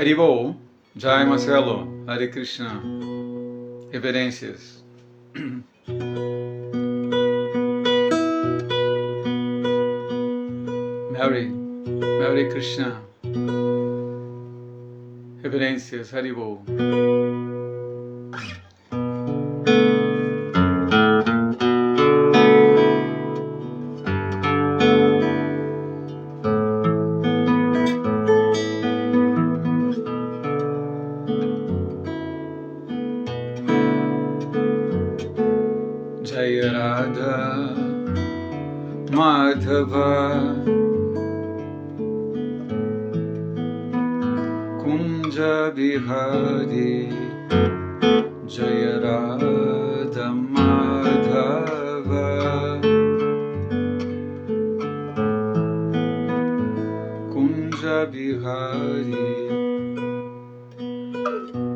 Haribol, Jai Marcelo, Hare Krishna, reverências. Mary Krishna, reverências, Haribol. Jaya Radha Madhava Kunja Bihari Jaya Radha Madhava Kunja Bihari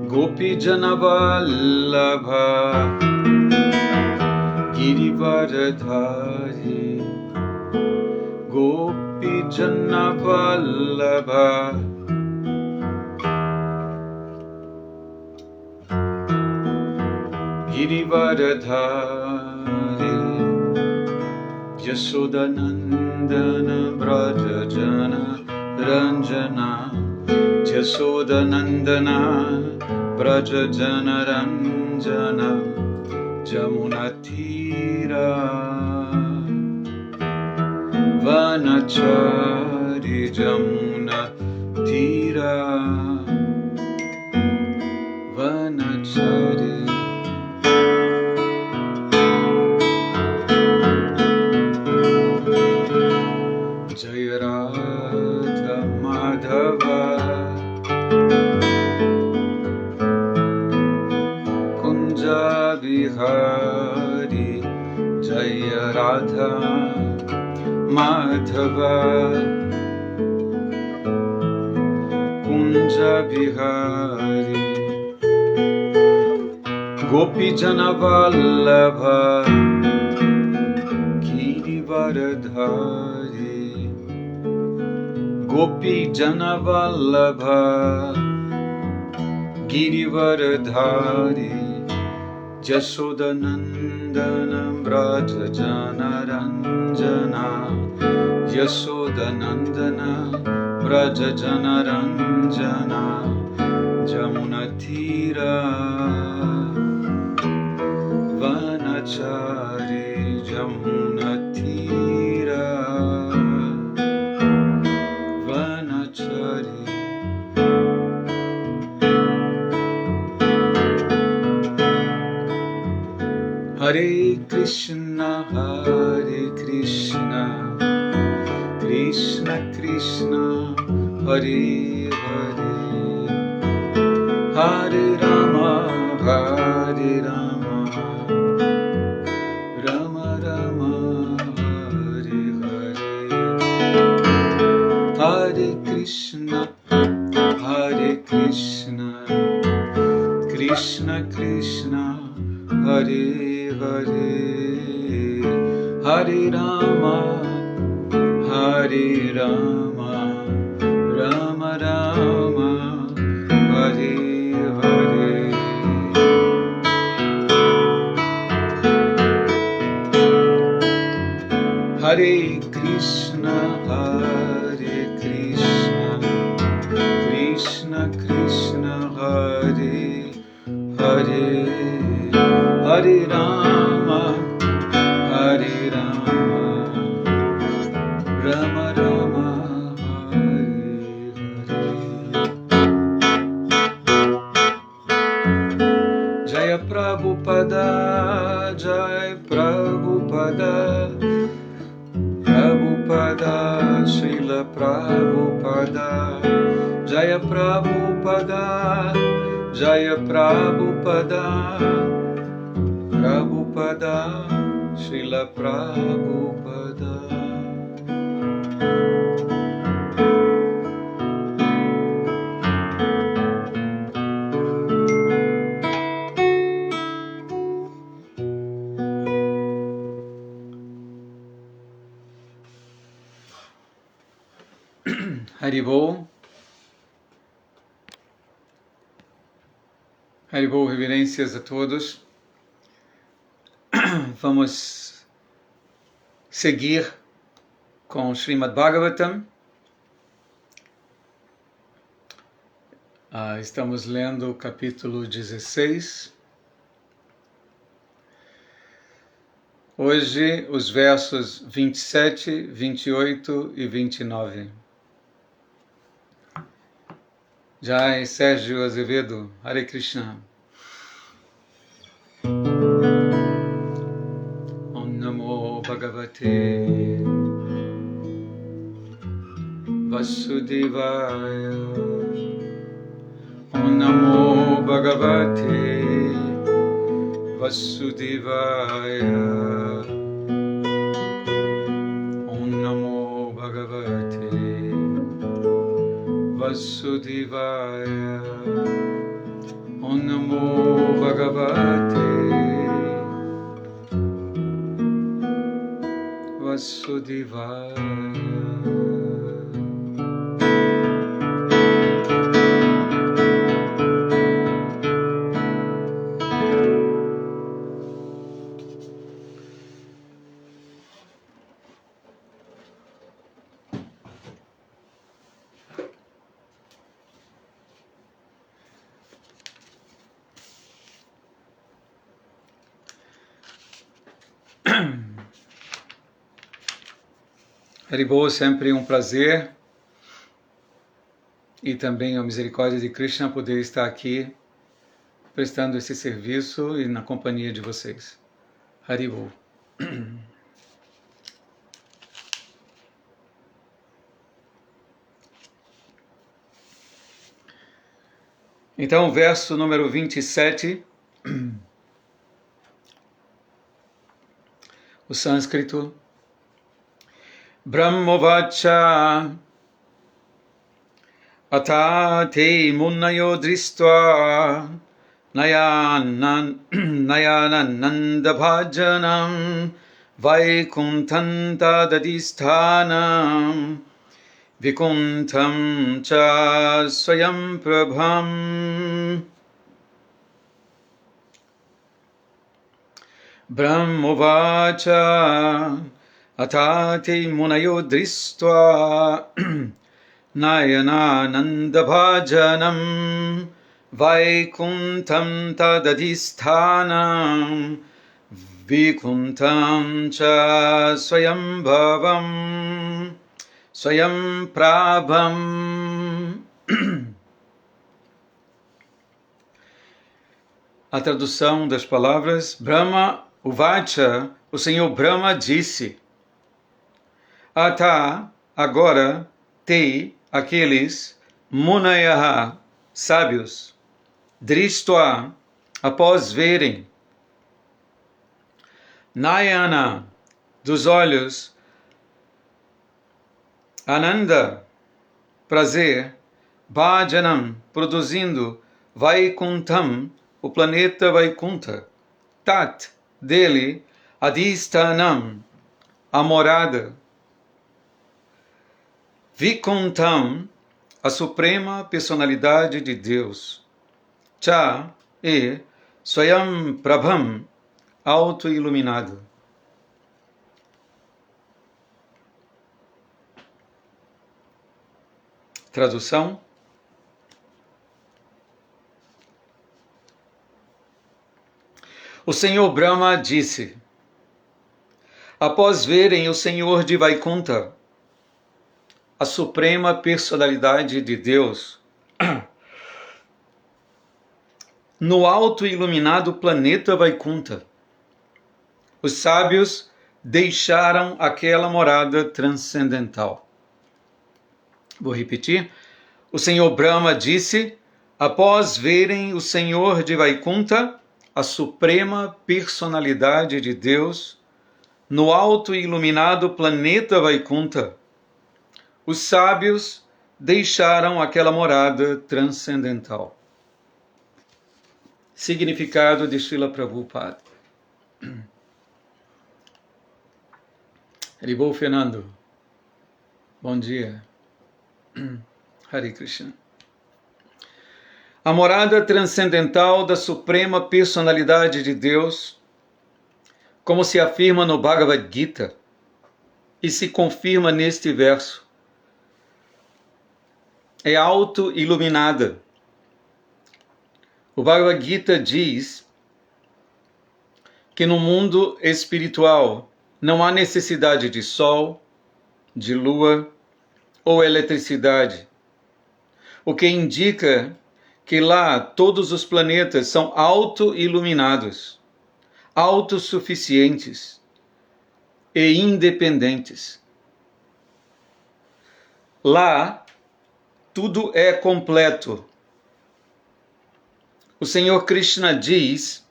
Gopi Janavallabha Girivaradhari Gopi Janavallabha Girivaradhari Yasodanandana Brajajana Ranjana Yasodanandana Brajajana Ranjana Jamunatira Vanachari Jamunatira Vanachari Jaya Radha Madhava Kunja Bihari Jaya Radha Madhava Kunja Bihari Gopi Janavallabha Girivaradhari Gopi Janavallabha Girivaradhari Yasodanandana Brajajana Ranjana Yasodanandana Brajajana Ranjana Jamunatira Vanachari Jamunatira Vanachari Hare Krishna, Krishna Krishna, Hare Hare, Hare Rama, Rama Rama, Hare Hare, Hare Krishna, Krishna Krishna, Hare Hare, Hare Rama, Rama Rama, Hare Hare. Hare Krishna, Krishna Krishna, Hare Hare, Hare Rama, Rama Rama, Hare Hare. Jaya Prabhupada, Prabhupada, Srila Prabhupada, Jaya Prabhupada, Prabhupada, Srila Prabhupada. Haribol. Haribol, reverências a todos. Vamos seguir com Srimad Bhagavatam. Estamos lendo o capítulo 16. Hoje, os versos 27, 28 e 29. Jai Sérgio Azevedo, Hare Krishna. Om Namo Bhagavate Vasudevaya. Om Namo Bhagavate Vasudevaya. Om Namo Bhagavate Vasudevaya. Om Namo Bhagavate Vasudevaya. Haribol, sempre um prazer e também a misericórdia de Krishna poder estar aqui prestando esse serviço e na companhia de vocês. Haribol. Então, o verso número 27, o sânscrito. Brahmovacha atate munnayo dristva nayanananda bhajanam vaikunthanta dadisthanam vikuntham cha swayam prabham. Brahmovacha atate munayo dristva nayanananda bhajanam vaikuntham tadadisthanam vikuntham cha swayam bhavam swayam prabham. A tradução das palavras: Brahma Uvacha, o Senhor Brahma disse. Ata, agora, te, aqueles, munayaha, sábios, dristva, após verem, nayana, dos olhos, ananda, prazer, bhajanam, produzindo, vaikuntham, o planeta Vaikuntha, tat, dele, adhisthanam, a morada, vikuntham, a suprema personalidade de Deus, cha, e, swayam prabham, auto-iluminado. Tradução: o Senhor Brahma disse, após verem o Senhor de Vaikuntha, a suprema personalidade de Deus, no alto e iluminado planeta Vaikuntha, os sábios deixaram aquela morada transcendental. Vou repetir. O Senhor Brahma disse, após verem o Senhor de Vaikuntha, a suprema personalidade de Deus, no alto e iluminado planeta Vaikuntha, os sábios deixaram aquela morada transcendental. Significado de Srila Prabhupada. Haribol, Fernando. Bom dia. Hare Krishna. A morada transcendental da Suprema Personalidade de Deus, como se afirma no Bhagavad Gita e se confirma neste verso, é auto-iluminada. O Bhagavad Gita diz que no mundo espiritual não há necessidade de sol, de lua ou eletricidade, o que indica que lá todos os planetas são auto-iluminados, autossuficientes e independentes. Lá tudo é completo. O Senhor Krishna diz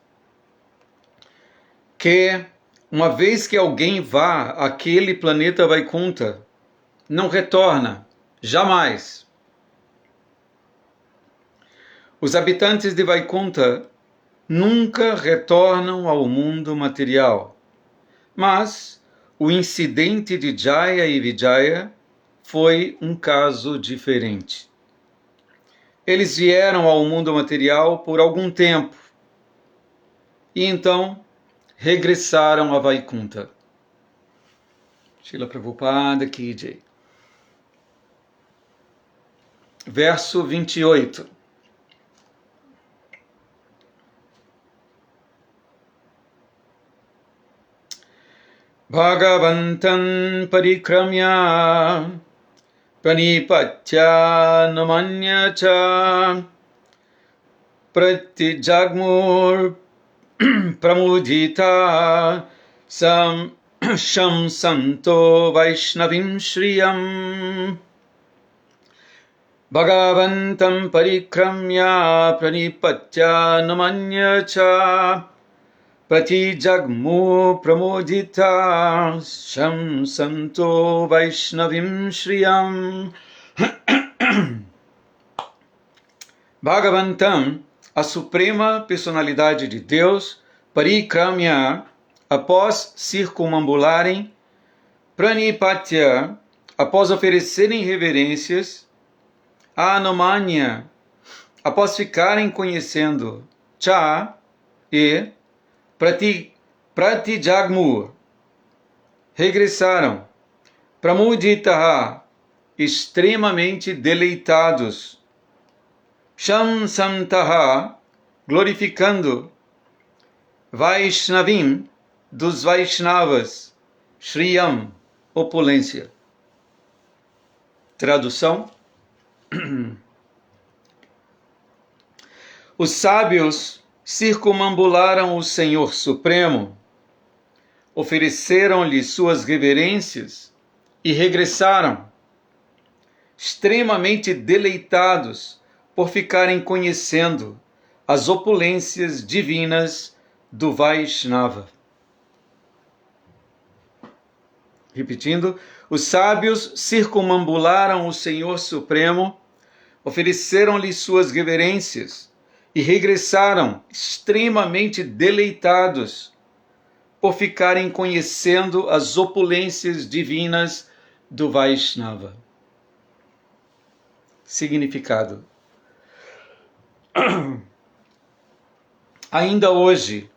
que uma vez que alguém vá àquele planeta Vaikuntha, não retorna, jamais. Os habitantes de Vaikuntha nunca retornam ao mundo material, mas o incidente de Jaya e Vijaya foi um caso diferente. Eles vieram ao mundo material por algum tempo e então regressaram a Vaikuntha. Srila Prabhupada Ki Jai. Verso 28. Bhagavantan parikramya pranipatya namanya cha pratijagmur pramudita sham santo vaishnavim shriyam. Bhagavantam parikramya pranipatya namanya cha pratijagmu pramodita sham santo vaishnavim shriyam. Bhagavantam, a Suprema Personalidade de Deus, parikramya, após circumambularem, pranipatya, após oferecerem reverências, anumanya, após ficarem conhecendo, cha e pratijagmu, regressaram, pramuditaha, extremamente deleitados, sham santaha, glorificando, vaishnavim, dos Vaishnavas, shriyam, opulência. Tradução: os sábios circumambularam o Senhor Supremo, ofereceram-lhe suas reverências e regressaram, extremamente deleitados por ficarem conhecendo as opulências divinas do Vaishnava. Repetindo, os sábios circumambularam o Senhor Supremo, ofereceram-lhe suas reverências e regressaram extremamente deleitados por ficarem conhecendo as opulências divinas do Vaishnava. Significado: ainda hoje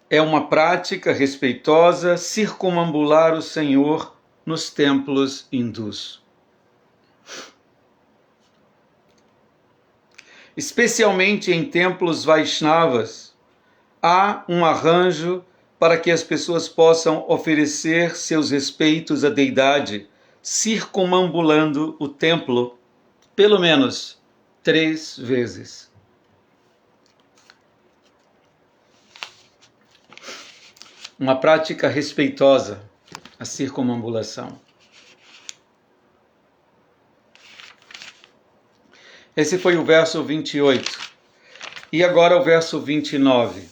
é uma prática respeitosa circumambular o Senhor nos templos hindus. Especialmente em templos Vaishnavas, há um arranjo para que as pessoas possam oferecer seus respeitos à deidade, circumambulando o templo pelo menos 3 vezes. Uma prática respeitosa, a circumambulação. Esse foi o verso 28. E agora o verso 29.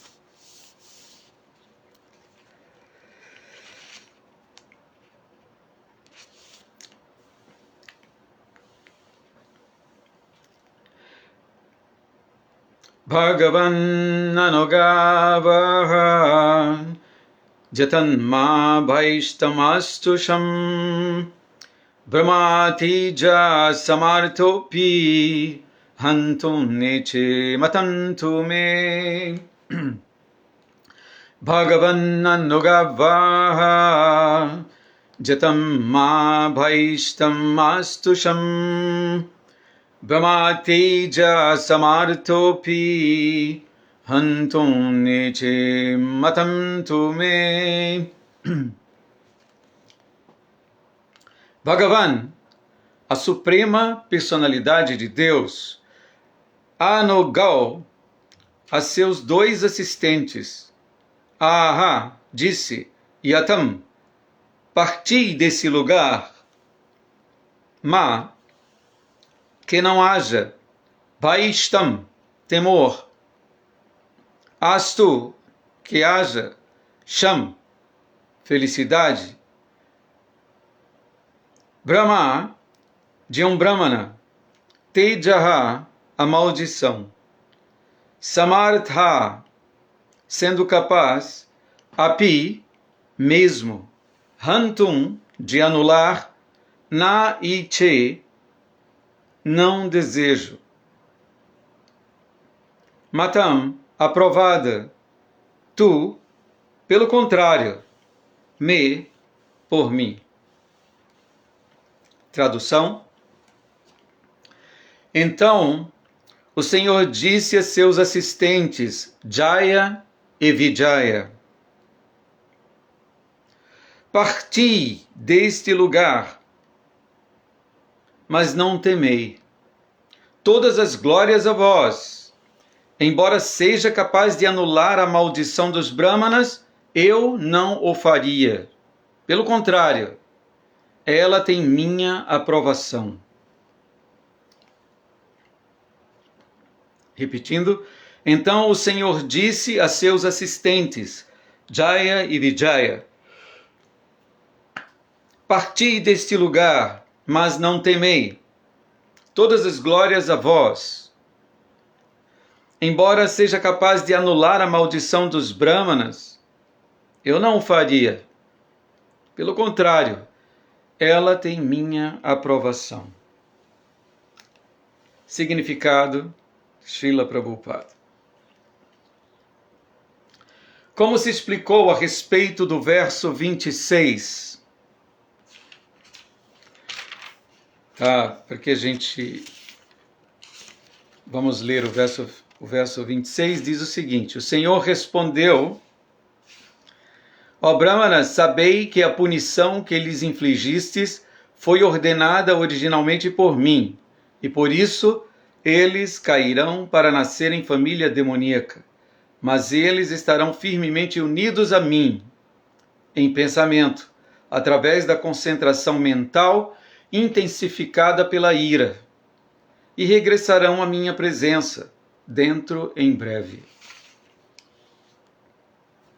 Bhagavan anugavaha jatanma bhaistamastusham brahmatija samartopi hantum neche matantu me. Bhagavan anugavaha jatam ma bhaishtam astusham brahmateja samartopi hantum neche matantu me. Bhagavan, a suprema personalidade de Deus, Anugal, a seus dois assistentes, Aha, disse, Yatam, parti desse lugar, Ma, que não haja, Vaishtam, temor, Astu, que haja, Sham, felicidade, Brahma, de um Brahmana, Tejaha, a maldição, Samartha, sendo capaz, Api, mesmo, Hantum, de anular, Na Iche, não desejo, Matam, aprovada, Tu, pelo contrário, Me, por mim. Tradução. Então, o Senhor disse a seus assistentes, Jaya e Vijaya, parti deste lugar, mas não temei. Todas as glórias a vós. Embora seja capaz de anular a maldição dos Brahmanas, eu não o faria. Pelo contrário, ela tem minha aprovação. Repetindo, então o Senhor disse a seus assistentes, Jaya e Vijaya, parti deste lugar, mas não temei. Todas as glórias a vós. Embora seja capaz de anular a maldição dos Brahmanas, eu não o faria. Pelo contrário, ela tem minha aprovação. Significado, Srila Prabhupada. Como se explicou a respeito do verso 26? Porque a gente... Vamos ler o verso 26, diz o seguinte, o Senhor respondeu, ó Brahmanas, sabei que a punição que lhes infligistes foi ordenada originalmente por mim, e por isso eles cairão para nascer em família demoníaca, mas eles estarão firmemente unidos a mim, em pensamento, através da concentração mental intensificada pela ira, e regressarão à minha presença, dentro em breve.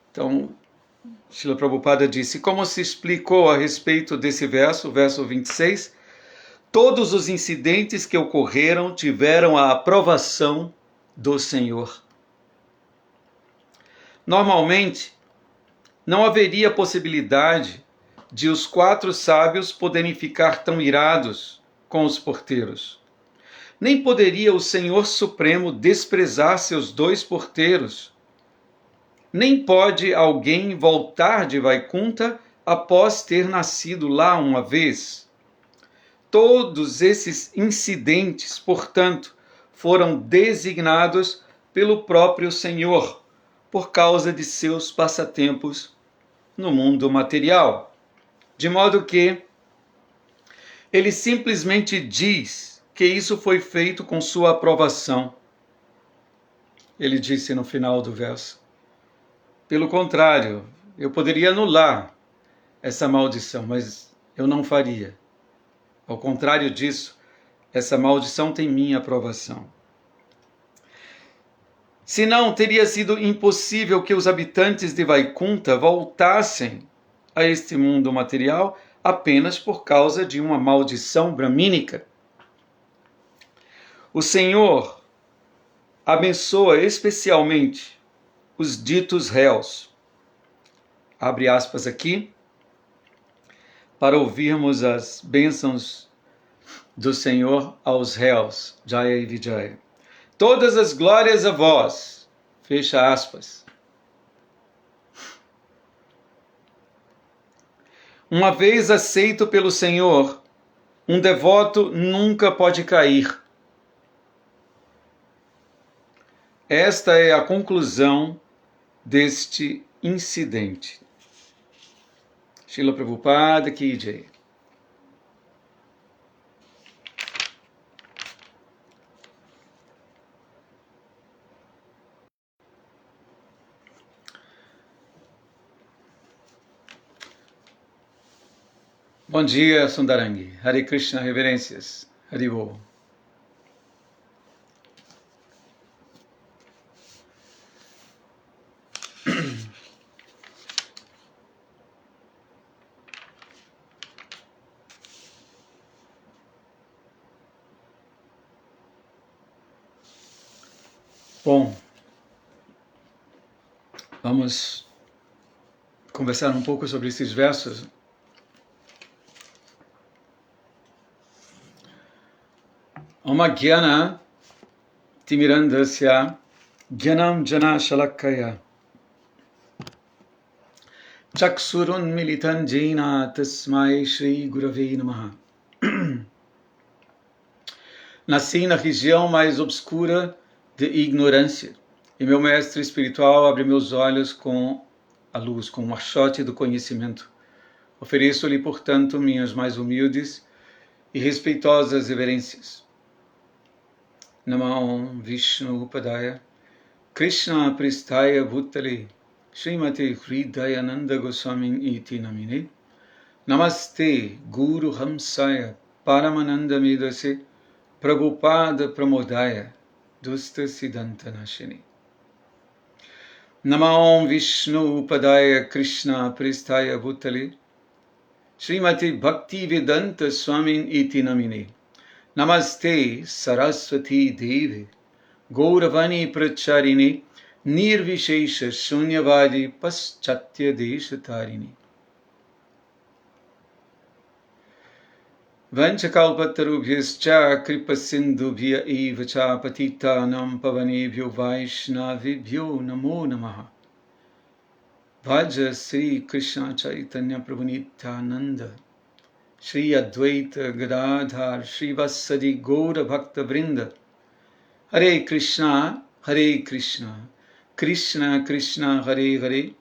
Então, Srila Prabhupada disse, como se explicou a respeito desse verso, verso 26, todos os incidentes que ocorreram tiveram a aprovação do Senhor. Normalmente, não haveria possibilidade de os 4 sábios poderem ficar tão irados com os porteiros. Nem poderia o Senhor Supremo desprezar seus 2 porteiros. Nem pode alguém voltar de Vaikunta após ter nascido lá uma vez. Todos esses incidentes, portanto, foram designados pelo próprio Senhor, por causa de seus passatempos no mundo material. De modo que ele simplesmente diz que isso foi feito com sua aprovação. Ele disse no final do verso, pelo contrário, eu poderia anular essa maldição, mas eu não faria. Ao contrário disso, essa maldição tem minha aprovação. Senão, teria sido impossível que os habitantes de Vaikunta voltassem a este mundo material apenas por causa de uma maldição bramínica. O Senhor abençoa especialmente os ditos réus. Abre aspas aqui, para ouvirmos as bênçãos do Senhor aos réus. Jaya e Vijaya. Todas as glórias a vós. Fecha aspas. Uma vez aceito pelo Senhor, um devoto nunca pode cair. Esta é a conclusão deste incidente. Srila Prabhupada Ki Jai. Bom dia, Sundarangi. Hare Krishna, reverências. Hare Bol. Bom, vamos conversar um pouco sobre esses versos. Oma Gyana Timirandasya Gyanam Jana Shalakaya Chaksurun Militan Jena Tasmai Shri Gurave Namaha. Nasci na região mais obscura de ignorância, e meu mestre espiritual abre meus olhos com a luz, com o machote do conhecimento. Ofereço-lhe, portanto, minhas mais humildes e respeitosas reverências. Namo Vishnu Upadaya Krishna Pristaya Bhutale Srimati Hridayananda Goswami Iti Namine Namaste Guru Hamsaya Paramananda Medase Prabhupada Pramodaya Dusta Siddhanta Nashini. Namo Vishnu Upadaya Krishna Pristaya Bhutale Srimati Bhaktivedanta Swami Iti Namine Namaste Saraswati Devi Gauravani Pracharini Nirvishesha Shunyavadi Paschatya Deshatarini. Vanchakalpatarubhyascha Kripasindubhya eva cha patitanam pavanebhyo Vaishnavibhyo namo namaha. Vaja Sri Krishna Chaitanya Prabhu Nityananda Shri Advaita Gadadhar Shri Vasadi Gaura Bhakta Vrinda. Hare Krishna, Krishna Krishna, Hare Hare,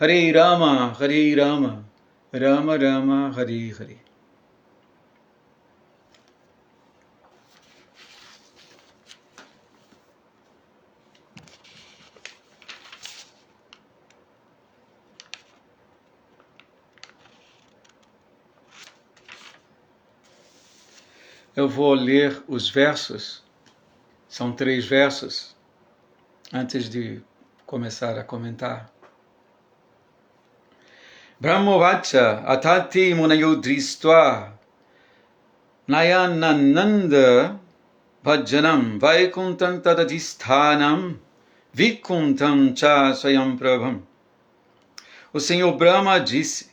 Hare Rama, Rama Rama, Hare Hare. Eu vou ler os versos, são 3 versos, antes de começar a comentar. Brahmovacha atati munayo dristva nayanananda bhajanam vaikuntam tadadisthanam vikuntam cha swayam prabham. O Senhor Brahma disse,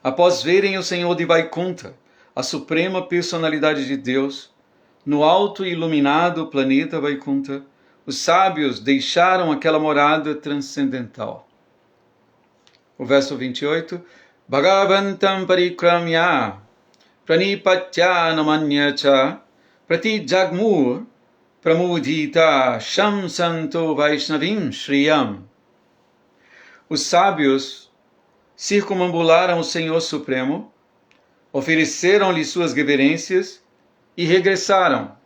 após verem o Senhor de Vaikunta, a suprema personalidade de Deus, no alto e iluminado planeta Vaikunta, os sábios deixaram aquela morada transcendental. O verso 28, Bhagavantam parikramya pranipatya namanyacha pratijagmur pramudita shamsanto vaishnavim shriyam. Os sábios circumambularam o Senhor Supremo, ofereceram-lhe suas reverências e regressaram,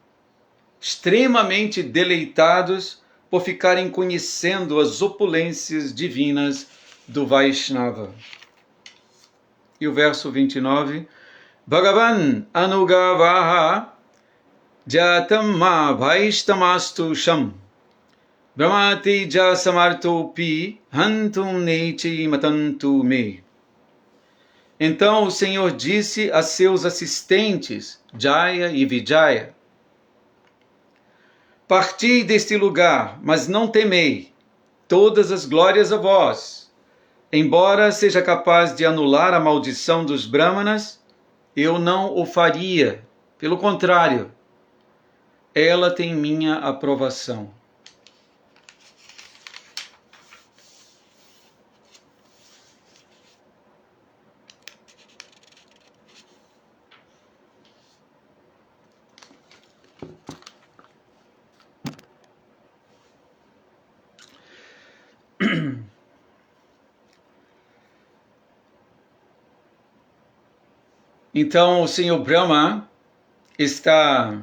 extremamente deleitados por ficarem conhecendo as opulências divinas do Vaishnava. E o verso 29, Bhagavan anugavaha jatam ma vaishtamastu sham brahmati jasamartopi hantum neichi matantu me. Então o Senhor disse a seus assistentes, Jaya e Vijaya, parti deste lugar, mas não temei, todas as glórias a vós. Embora seja capaz de anular a maldição dos Brahmanas, eu não o faria, Pelo contrário, ela tem minha aprovação. Então, o Senhor Brahma está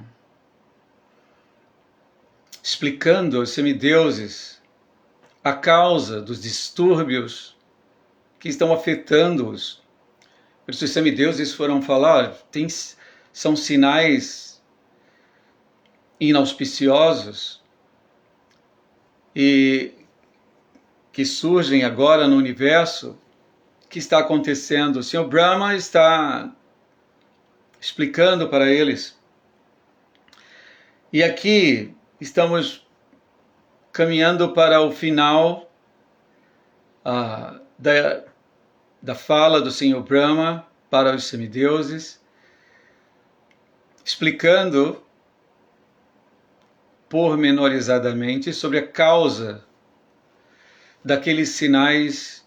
explicando aos semideuses a causa dos distúrbios que estão afetando-os. Por isso os semideuses foram falar, são sinais inauspiciosos e que surgem agora no universo. O que está acontecendo? O Senhor Brahma está explicando para eles. E aqui estamos caminhando para o final da fala do Senhor Brahma para os semideuses, explicando pormenorizadamente sobre a causa daqueles sinais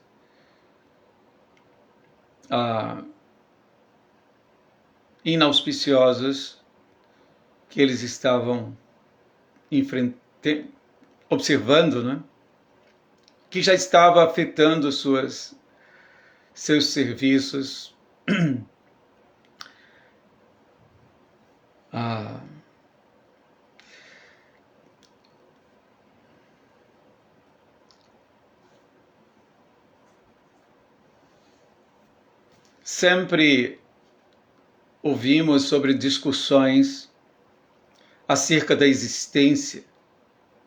inauspiciosos que eles estavam observando, né? Que já estava afetando seus serviços. Sempre ouvimos sobre discussões acerca da existência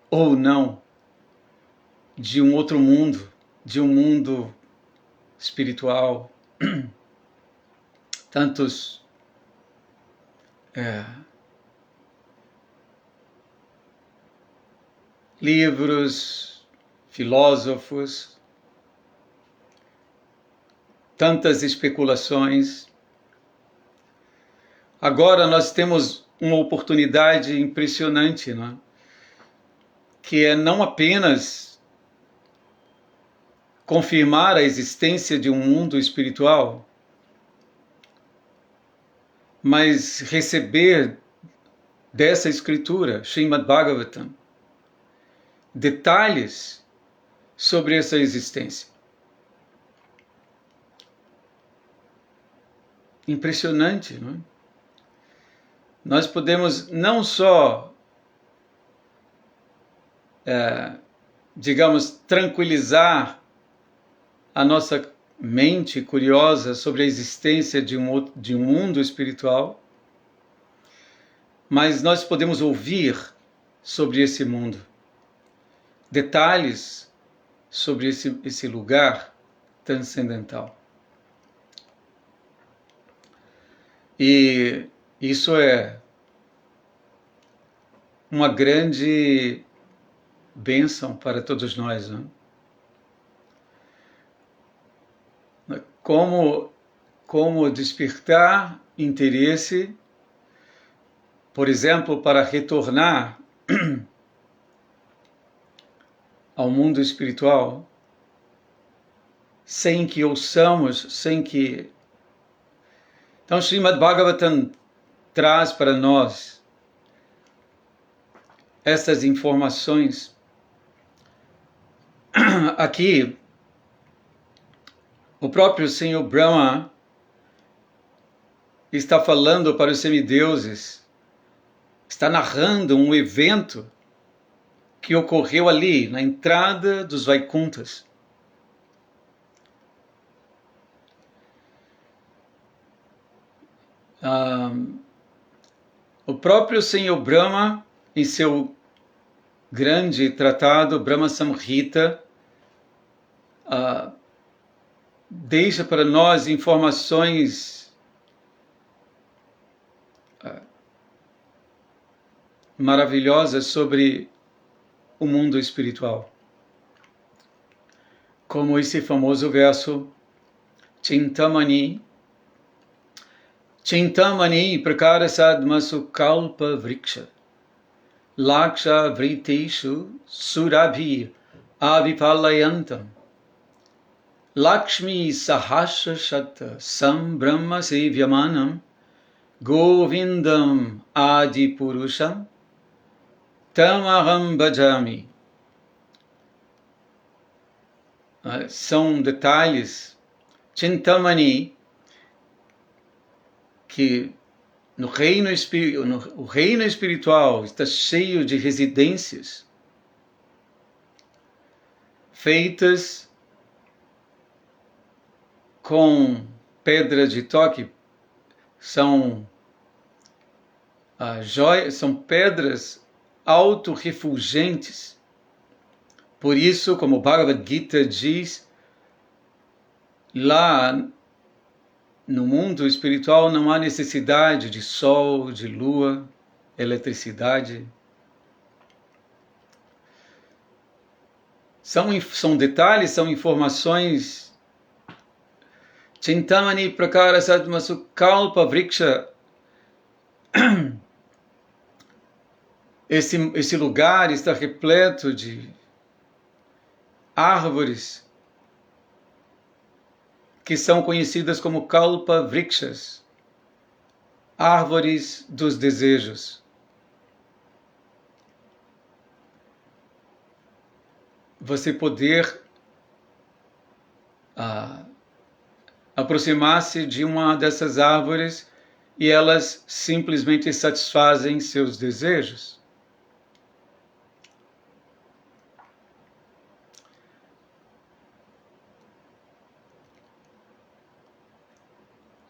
ou não de um outro mundo, de um mundo espiritual. Tantos livros, filósofos, tantas especulações. Agora nós temos uma oportunidade impressionante, não é? Que é não apenas confirmar a existência de um mundo espiritual, mas receber dessa escritura, Srimad Bhagavatam, detalhes sobre essa existência. Impressionante, não é? Nós podemos não só, digamos, tranquilizar a nossa mente curiosa sobre a existência de um mundo espiritual, mas nós podemos ouvir sobre esse mundo, detalhes sobre esse lugar transcendental. E isso é uma grande bênção para todos nós, né? Como despertar interesse, por exemplo, para retornar ao mundo espiritual, sem que ouçamos, Então, Srimad Bhagavatam traz para nós essas informações. Aqui, o próprio Senhor Brahma está falando para os semideuses, está narrando um evento que ocorreu ali, na entrada dos Vaikunthas. O próprio Senhor Brahma, em seu grande tratado, Brahma Samhita, deixa para nós informações maravilhosas sobre o mundo espiritual. Como esse famoso verso, Chintamani Chintamani prakara sadmasu kalpa vriksha laksha vriteshu surabhi avipalayantam Lakshmi sahasra shata sambrahma sevyamanam Govindam adi purusham tamaham bhajami. São detalhes. Chintamani, que o reino espiritual está cheio de residências feitas com pedra de toque, são joias, são pedras autorrefulgentes. Por isso, como o Bhagavad Gita diz, lá no mundo espiritual não há necessidade de sol, de lua, eletricidade. São detalhes, são informações. Chintamani prakara sadmasu kalpa vriksha. Esse lugar está repleto de árvores que são conhecidas como kalpa vrikshas, árvores dos desejos. Você poder aproximar-se de uma dessas árvores e elas simplesmente satisfazem seus desejos.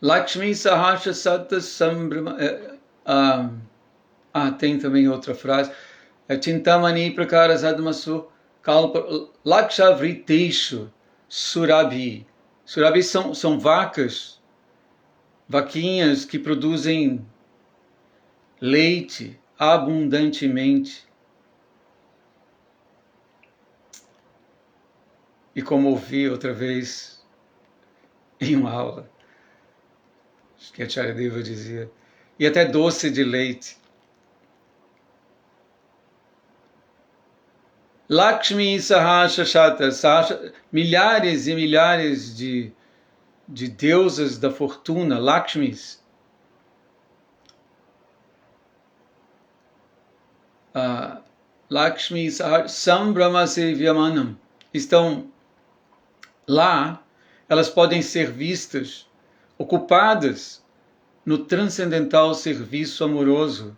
Lakshmi Sahasra Satta Sambrahma. Tem também outra frase. Chintamani Prakara Sadmasu Kalpa Laksha Vriteshu Surabhi. Surabhi são vaquinhas que produzem leite abundantemente. E como ouvi outra vez em uma aula, acho que a Charadeva dizia, e até doce de leite. Lakshmi Sahasra Shata, milhares e milhares de deusas da fortuna, Lakshmis. Lakshmi Sahasra Sambrahma Sevyamanam. Estão lá, elas podem ser vistas, ocupadas no transcendental serviço amoroso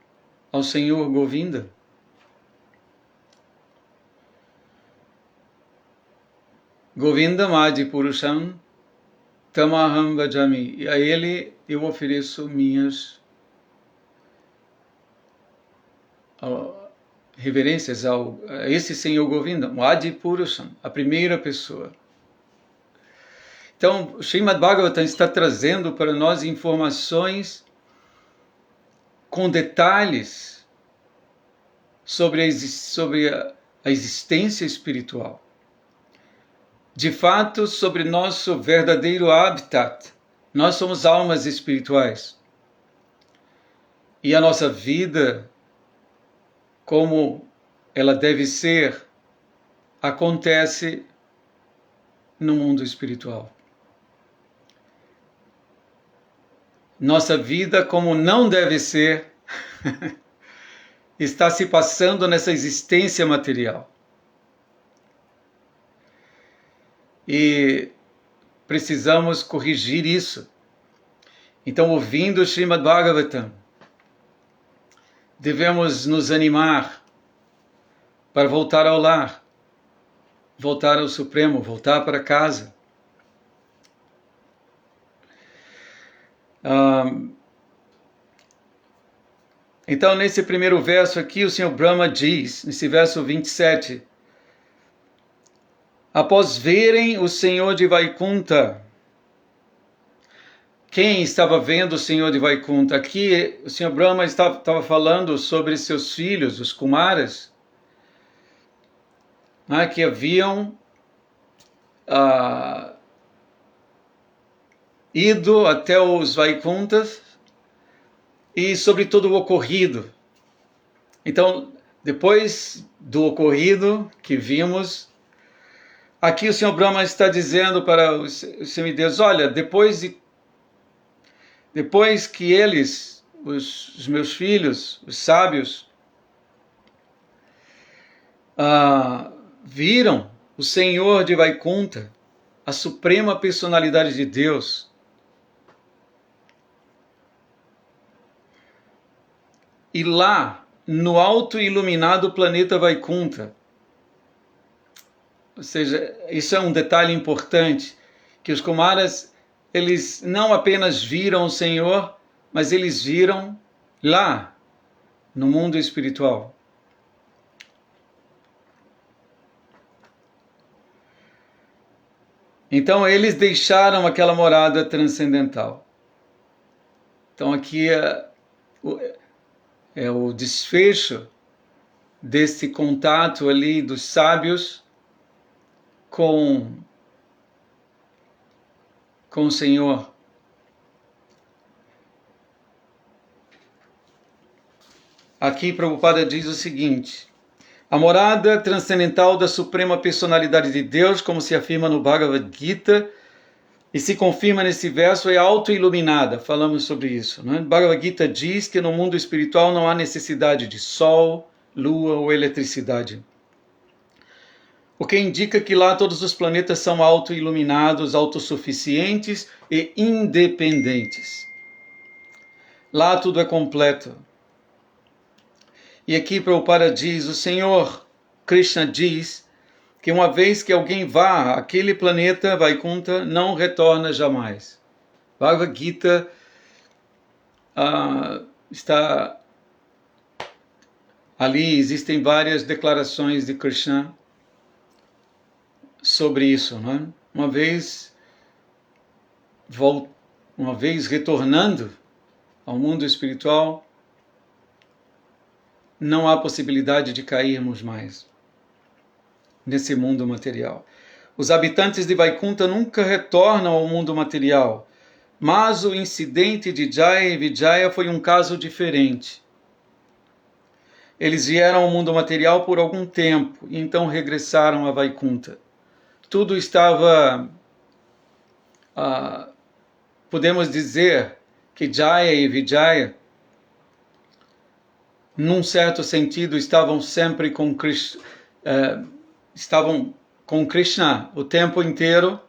ao Senhor Govinda. Govindam Adi Purusham Tamaham Bhajami. E a ele eu ofereço minhas reverências a esse Senhor Govinda, o Adi Purusham, a primeira pessoa. Então, o Srimad Bhagavatam está trazendo para nós informações com detalhes sobre a existência espiritual. De fato, sobre nosso verdadeiro habitat. Nós somos almas espirituais. E a nossa vida, como ela deve ser, acontece no mundo espiritual. Nossa vida, como não deve ser, está se passando nessa existência material. E precisamos corrigir isso. Então, ouvindo o Srimad Bhagavatam, devemos nos animar para voltar ao lar, voltar ao Supremo, voltar para casa. Então, nesse primeiro verso aqui, o Senhor Brahma diz, nesse verso 27, após verem o Senhor de Vaikunta. Quem estava vendo o Senhor de Vaikunta? Aqui o Senhor Brahma estava falando sobre seus filhos, os Kumaras, que haviam ido até os Vaikuntas, e sobre todo o ocorrido. Então, depois do ocorrido que vimos, aqui o Senhor Brahma está dizendo para os semideuses, olha, depois que eles, os meus filhos, os sábios, viram o Senhor de Vaikunta, a suprema personalidade de Deus, e lá, no alto e iluminado planeta Vaikunta, ou seja, isso é um detalhe importante, que os Kumaras, eles não apenas viram o Senhor, mas eles viram lá, no mundo espiritual. Então eles deixaram aquela morada transcendental. Então aqui é o desfecho desse contato ali dos sábios com o Senhor. Aqui Prabhupada diz o seguinte: a morada transcendental da Suprema Personalidade de Deus, como se afirma no Bhagavad Gita, e se confirma nesse verso, é auto-iluminada. Falamos sobre isso, né? Bhagavad Gita diz que no mundo espiritual não há necessidade de sol, lua ou eletricidade. O que indica que lá todos os planetas são auto-iluminados, autossuficientes e independentes. Lá tudo é completo. E aqui Prabhupada diz, o Senhor Krishna diz, que uma vez que alguém vá àquele planeta, Vaikunta, não retorna jamais. Bhagavad Gita está ali, existem várias declarações de Krishna sobre isso, né? Uma vez retornando ao mundo espiritual, não há possibilidade de cairmos mais nesse mundo material. Os habitantes de Vaikunta nunca retornam ao mundo material, mas o incidente de Jaya e Vijaya foi um caso diferente. Eles vieram ao mundo material por algum tempo e então regressaram a Vaikunta. Tudo estava, podemos dizer que Jaya e Vijaya, num certo sentido, estavam sempre com Krishna, estavam com Krishna o tempo inteiro,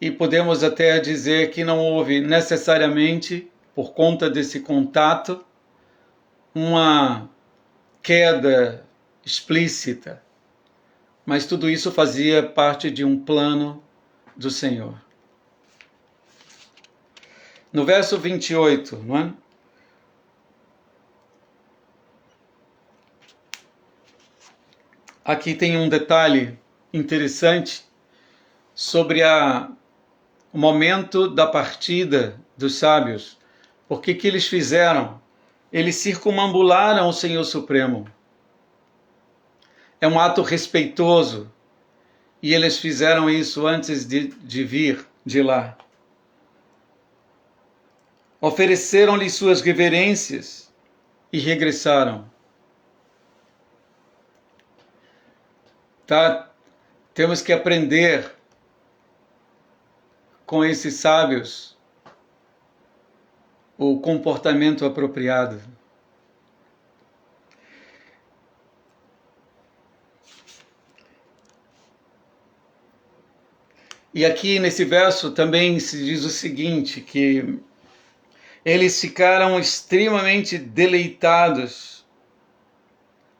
e podemos até dizer que não houve necessariamente, por conta desse contato, uma queda explícita, mas tudo isso fazia parte de um plano do Senhor. No verso 28, não é? Aqui tem um detalhe interessante sobre o momento da partida dos sábios. O que eles fizeram? Eles circumambularam o Senhor Supremo. É um ato respeitoso. E eles fizeram isso antes de vir de lá. Ofereceram-lhe suas reverências e regressaram. Tá? Temos que aprender com esses sábios o comportamento apropriado. E aqui nesse verso também se diz o seguinte, que eles ficaram extremamente deleitados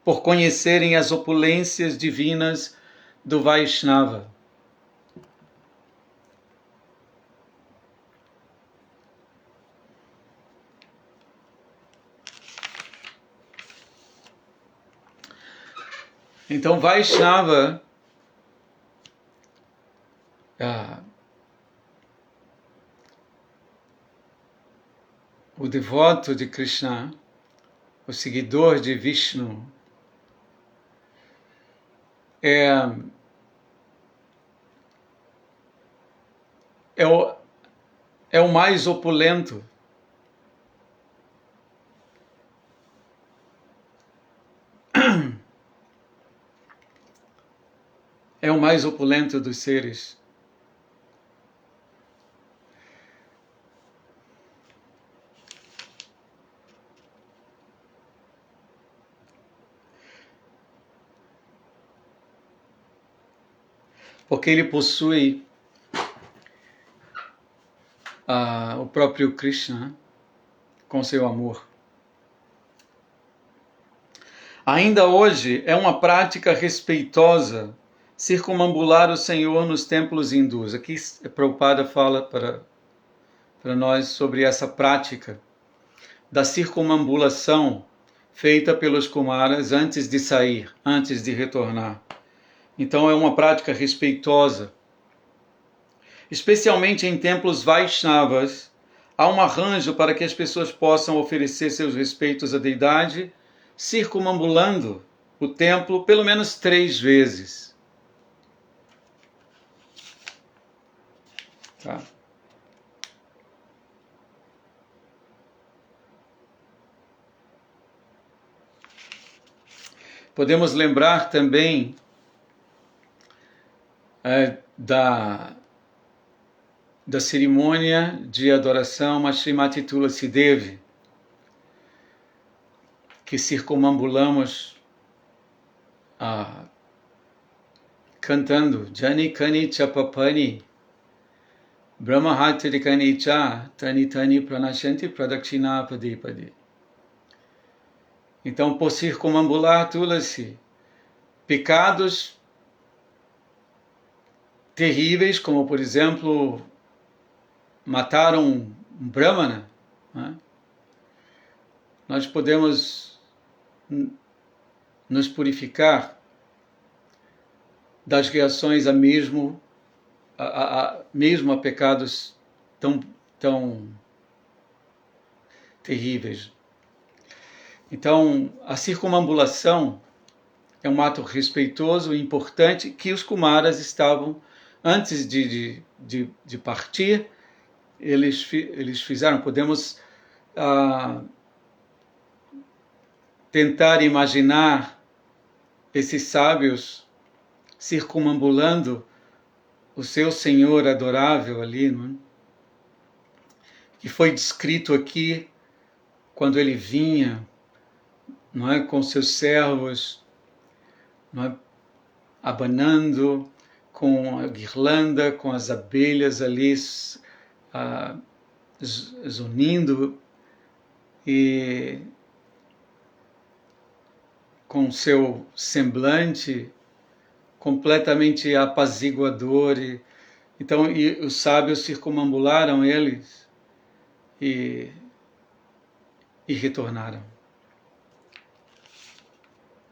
por conhecerem as opulências divinas do Vaishnava. Então Vaishnava, o devoto de Krishna, o seguidor de Vishnu, é o mais opulento é o mais opulento dos seres. Porque ele possui o próprio Krishna com seu amor. Ainda hoje é uma prática respeitosa circumambular o Senhor nos templos hindus. Aqui Prabhupada fala para nós sobre essa prática da circumambulação feita pelos Kumaras antes de sair, antes de retornar. Então é uma prática respeitosa. Especialmente em templos Vaishnavas, há um arranjo para que as pessoas possam oferecer seus respeitos à deidade, circumambulando o templo pelo menos 3 vezes. Tá? Podemos lembrar também da cerimônia de adoração a Srimati Tulasi Devi, que circumambulamos cantando Jani Kani Chapapani Brahmahati Kani Cha Tani Tani Pranashanti Pradakshina Padipadi. Então, por circumambular Tulasi, pecados terríveis, como por exemplo mataram um Brahmana, né? Nós podemos nos purificar das reações mesmo a pecados tão terríveis. Então, a circumambulação é um ato respeitoso e importante que os Kumaras estavam, antes de partir, eles fizeram. Podemos tentar imaginar esses sábios circumambulando o seu Senhor adorável ali, não é? Que foi descrito aqui quando ele vinha, não é, com seus servos, não é, abanando com a guirlanda, com as abelhas ali zunindo, e com seu semblante completamente apaziguador. Então, os sábios circumambularam eles e retornaram.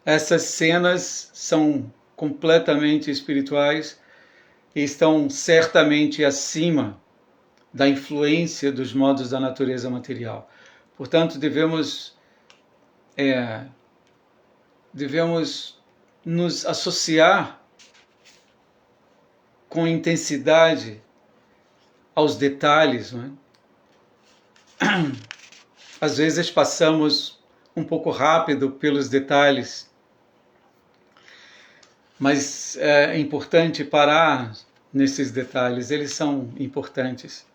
Essas cenas são completamente espirituais e estão certamente acima da influência dos modos da natureza material. Portanto, devemos nos associar com intensidade aos detalhes, não é? Às vezes passamos um pouco rápido pelos detalhes, mas é importante parar nesses detalhes, eles são importantes.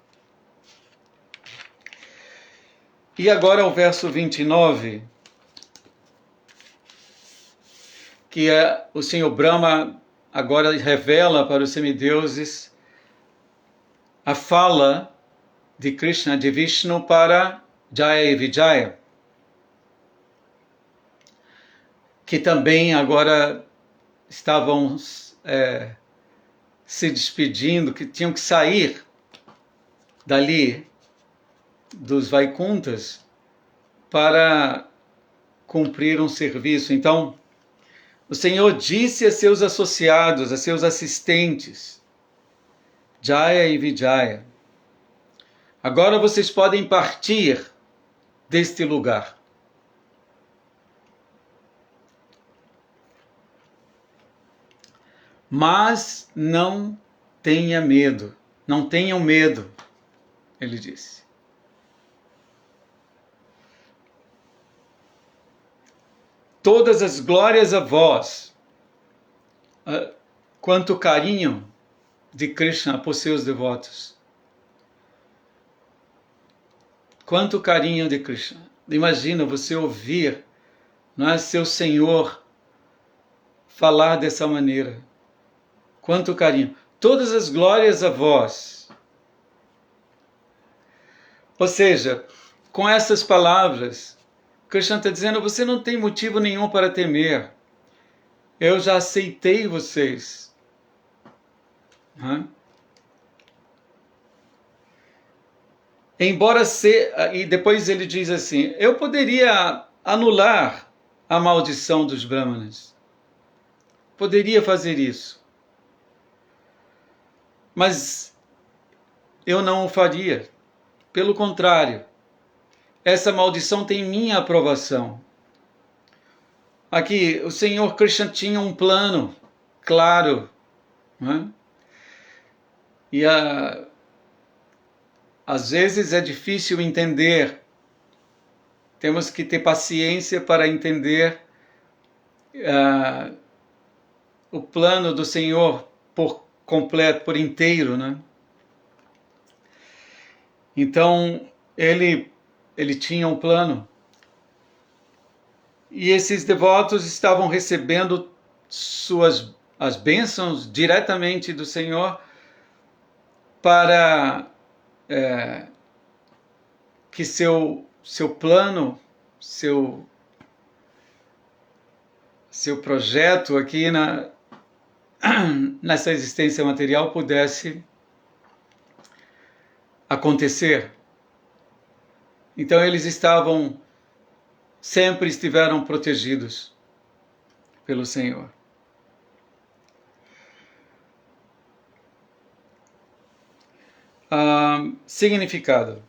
E agora o verso 29, que o Senhor Brahma agora revela para os semideuses a fala de Krishna, de Vishnu para Jaya e Vijaya, que também agora estavam se despedindo, que tinham que sair dali dos Vaikunthas para cumprir um serviço. Então, o Senhor disse a seus associados, a seus assistentes, Jaya e Vijaya, agora vocês podem partir deste lugar. Mas não tenha medo, não tenham medo, ele disse. . Todas as glórias a vós. Quanto carinho de Krishna por seus devotos. Quanto carinho de Krishna. Imagina você ouvir, não é, seu Senhor falar dessa maneira. Quanto carinho. Todas as glórias a vós. Ou seja, com essas palavras, Krishna está dizendo, você não tem motivo nenhum para temer. Eu já aceitei vocês. Embora e depois ele diz assim, eu poderia anular a maldição dos Brahmanas. Poderia fazer isso. Mas eu não o faria. Pelo contrário, essa maldição tem minha aprovação. Aqui, o Senhor Krishna tinha um plano claro. E às vezes é difícil entender. Temos que ter paciência para entender o plano do Senhor por completo, por inteiro, né? Então, ele tinha um plano. E esses devotos estavam recebendo as bênçãos diretamente do Senhor para que seu plano, seu projeto aqui nessa existência material pudesse acontecer. Então eles sempre estiveram protegidos pelo Senhor. Significado.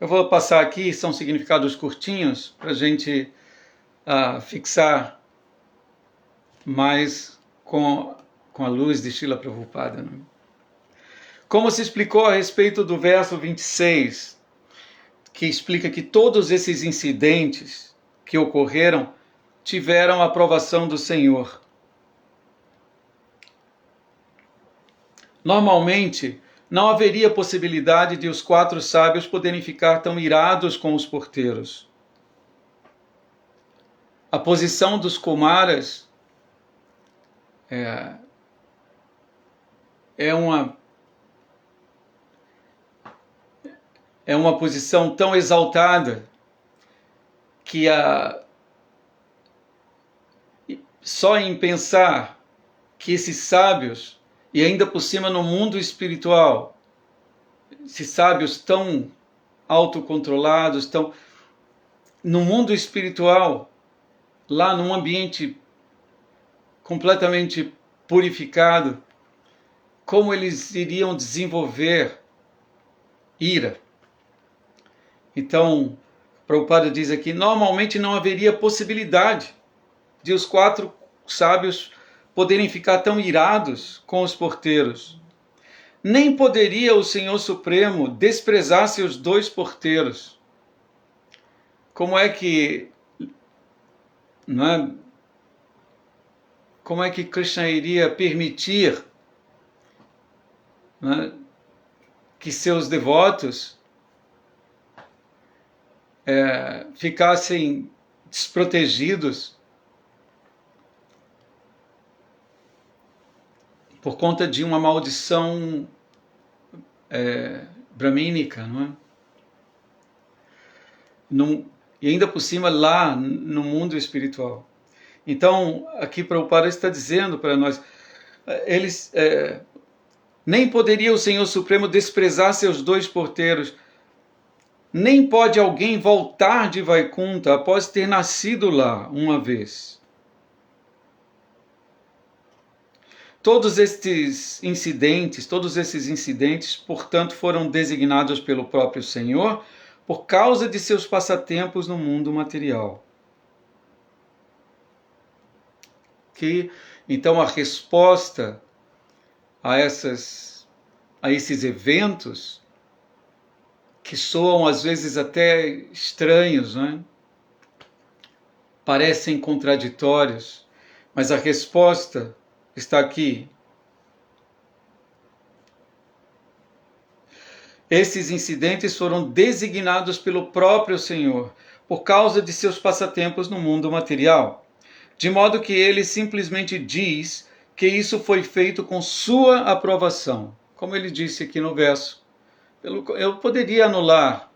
Eu vou passar aqui, são significados curtinhos, para a gente fixar mais com a luz de Srila Prabhupada. Né? Como se explicou a respeito do verso 26, que explica que todos esses incidentes que ocorreram tiveram a aprovação do Senhor. Normalmente, não haveria possibilidade de os 4 sábios poderem ficar tão irados com os porteiros. A posição dos Kumaras é uma posição tão exaltada que só em pensar que esses sábios, e ainda por cima no mundo espiritual, esses sábios tão autocontrolados, no mundo espiritual, lá num ambiente completamente purificado, como eles iriam desenvolver ira. Então, Prabhupada diz aqui, normalmente não haveria possibilidade de os 4 sábios poderem ficar tão irados com os porteiros. Nem poderia o Senhor Supremo desprezar seus 2 porteiros. Como é que Krishna iria permitir que seus devotos ficassem desprotegidos por conta de uma maldição bramínica, não é? E ainda por cima lá no mundo espiritual. Então, aqui Prabhupada está dizendo para nós, nem poderia o Senhor Supremo desprezar seus 2 porteiros, nem pode alguém voltar de Vaikunta após ter nascido lá uma vez. Todos esses incidentes, portanto, foram designados pelo próprio Senhor por causa de seus passatempos no mundo material. Então a resposta a esses eventos, que soam às vezes até estranhos, parecem contraditórios, mas a resposta está aqui. Esses incidentes foram designados pelo próprio Senhor por causa de seus passatempos no mundo material, de modo que ele simplesmente diz que isso foi feito com sua aprovação, como ele disse aqui no verso. Eu poderia anular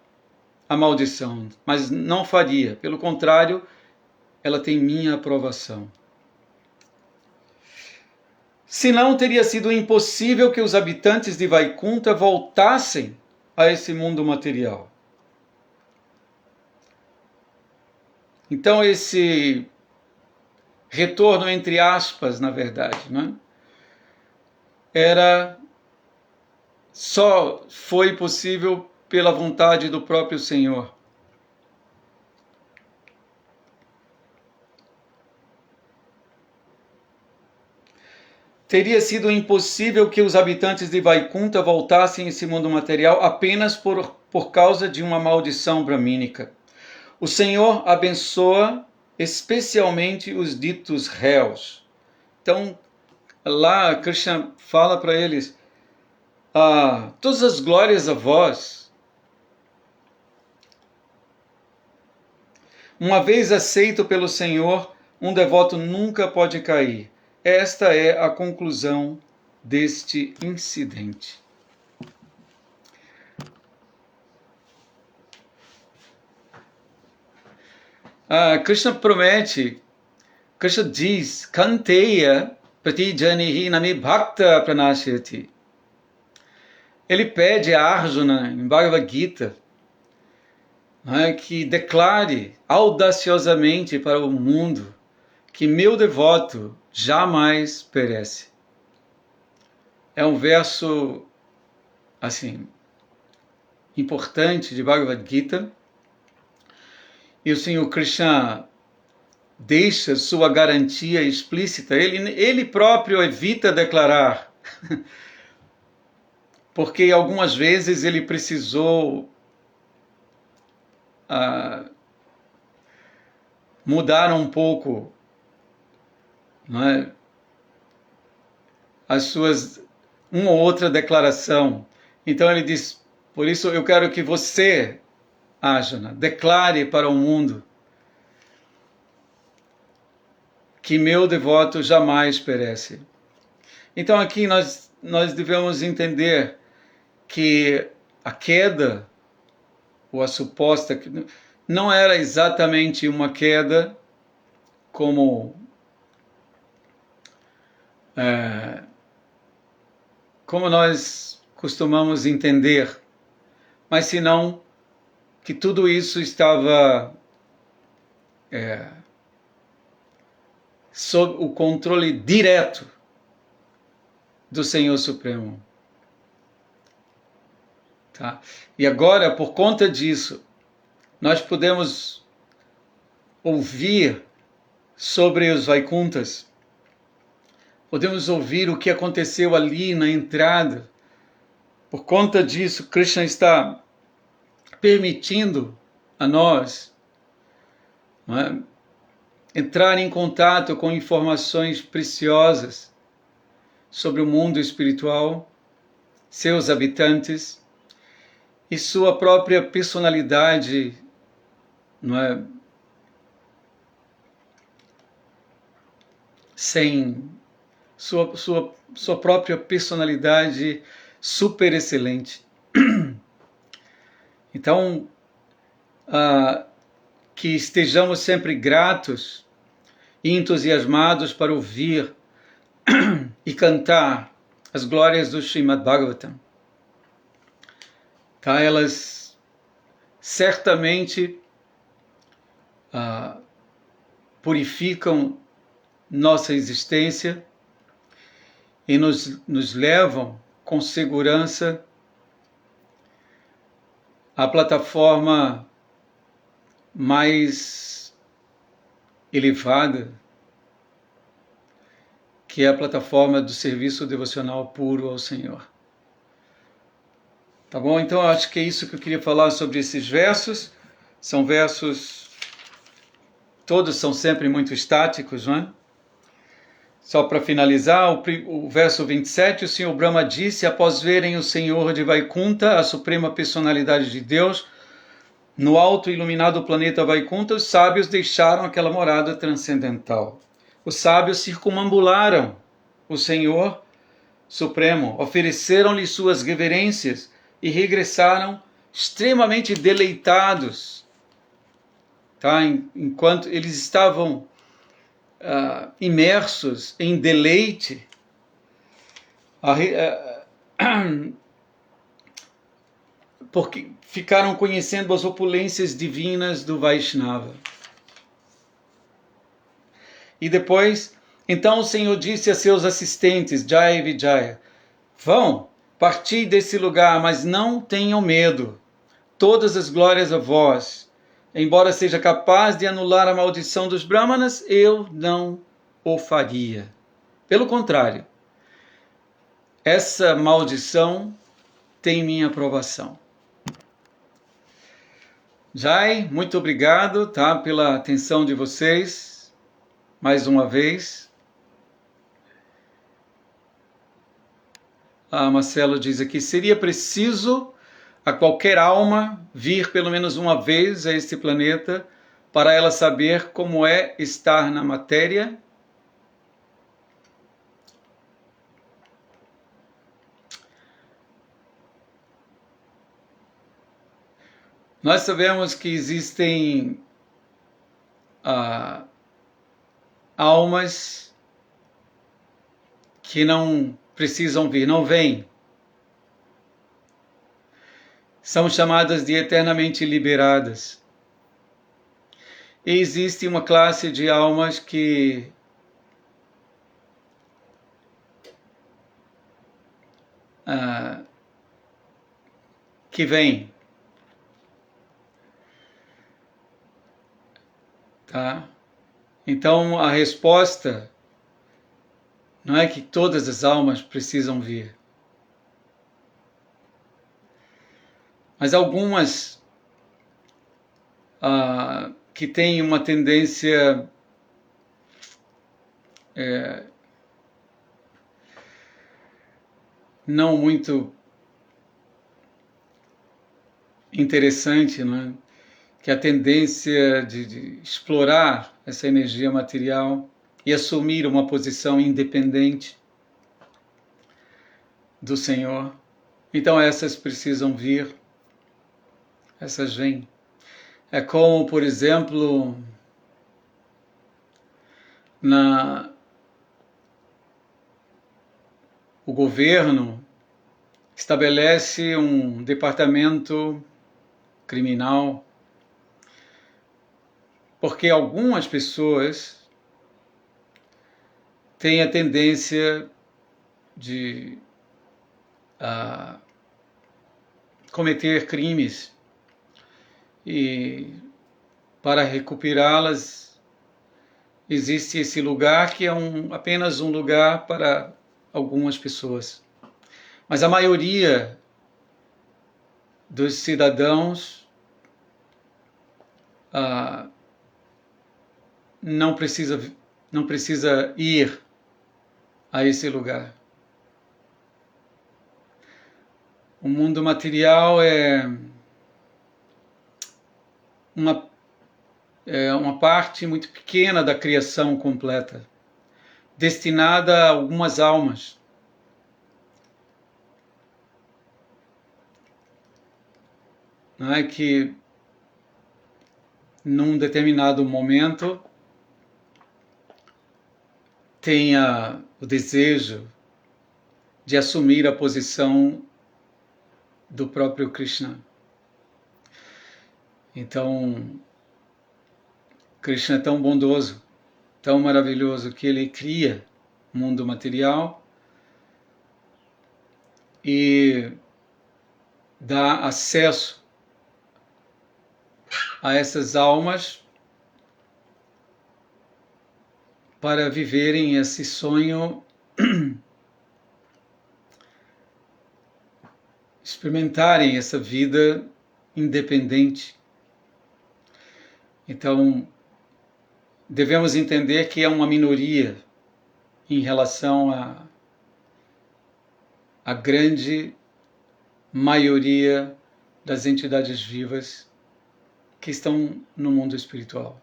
a maldição, mas não faria. Pelo contrário, ela tem minha aprovação. Senão teria sido impossível que os habitantes de Vaikunta voltassem a esse mundo material. Então esse retorno entre aspas, na verdade, né? Só foi possível pela vontade do próprio Senhor. Teria sido impossível que os habitantes de Vaikunta voltassem a esse mundo material apenas por causa de uma maldição bramínica. O Senhor abençoa especialmente os ditos réus. Então, lá Krishna fala para eles, todas as glórias a vós. Uma vez aceito pelo Senhor, um devoto nunca pode cair. Esta é a conclusão deste incidente. Krishna promete, Krishna diz, Kanteya pratijanihi nami bhakta pranashyati. Ele pede a Arjuna, em Bhagavad Gita, que declare audaciosamente para o mundo que meu devoto jamais perece. É um verso, assim, importante de Bhagavad Gita. E o Senhor Krishna deixa sua garantia explícita. Ele próprio evita declarar, porque algumas vezes ele precisou mudar um pouco, não é, as suas uma ou outra declaração. Então ele diz, por isso eu quero que você, Arjuna, declare para o mundo que meu devoto jamais perece. Então aqui nós devemos entender que a queda, ou a suposta, não era exatamente uma queda como nós costumamos entender, mas senão que tudo isso estava sob o controle direto do Senhor Supremo. Tá? E agora, por conta disso, nós podemos ouvir sobre os Vaikuntas, podemos ouvir o que aconteceu ali na entrada. Por conta disso, Krishna está permitindo a nós, não é, entrar em contato com informações preciosas sobre o mundo espiritual, seus habitantes e sua própria personalidade, não é, sem sua própria personalidade super excelente. Então, que estejamos sempre gratos e entusiasmados para ouvir e cantar as glórias do Srimad Bhagavatam. Tá? Elas certamente purificam nossa existência e nos levam com segurança à plataforma mais elevada, que é a plataforma do serviço devocional puro ao Senhor. Tá bom? Então, acho que é isso que eu queria falar sobre esses versos. São versos Todos são sempre muito estáticos, não é? Só para finalizar, o verso 27, o Senhor Brahma disse, após verem o Senhor de Vaikunta, a suprema personalidade de Deus, no alto e iluminado planeta Vaikunta, os sábios deixaram aquela morada transcendental. Os sábios circumambularam o Senhor Supremo, ofereceram-lhe suas reverências e regressaram extremamente deleitados. Tá? Enquanto eles estavam imersos em deleite, porque ficaram conhecendo as opulências divinas do Vaishnava. E depois, então o Senhor disse a seus assistentes, Jaya e Vijaya, vão, partir desse lugar, mas não tenham medo. Todas as glórias a vós. Embora seja capaz de anular a maldição dos Brahmanas, eu não o faria. Pelo contrário, essa maldição tem minha aprovação. Jai, muito obrigado, tá, pela atenção de vocês, mais uma vez. Marcelo diz aqui, seria preciso a qualquer alma vir pelo menos uma vez a este planeta para ela saber como é estar na matéria? Nós sabemos que existem almas que não precisam vir, não vêm. São chamadas de eternamente liberadas. E existe uma classe de almas que vem, tá? Então a resposta não é que todas as almas precisam vir, mas algumas que têm uma tendência não muito interessante, não é? Que a tendência de explorar essa energia material e assumir uma posição independente do Senhor. Então essas precisam vir, essas vêm. É como, por exemplo, o governo estabelece um departamento criminal, porque algumas pessoas têm a tendência de cometer crimes e para recuperá-las existe esse lugar que é apenas um lugar para algumas pessoas. Mas a maioria dos cidadãos não precisa ir a esse lugar. O mundo material é uma parte muito pequena da criação completa, destinada a algumas almas. Não é que num determinado momento tenha o desejo de assumir a posição do próprio Krishna. Então, Krishna é tão bondoso, tão maravilhoso, que ele cria o mundo material e dá acesso a essas almas para viverem esse sonho, experimentarem essa vida independente. Então, devemos entender que é uma minoria em relação à grande maioria das entidades vivas que estão no mundo espiritual.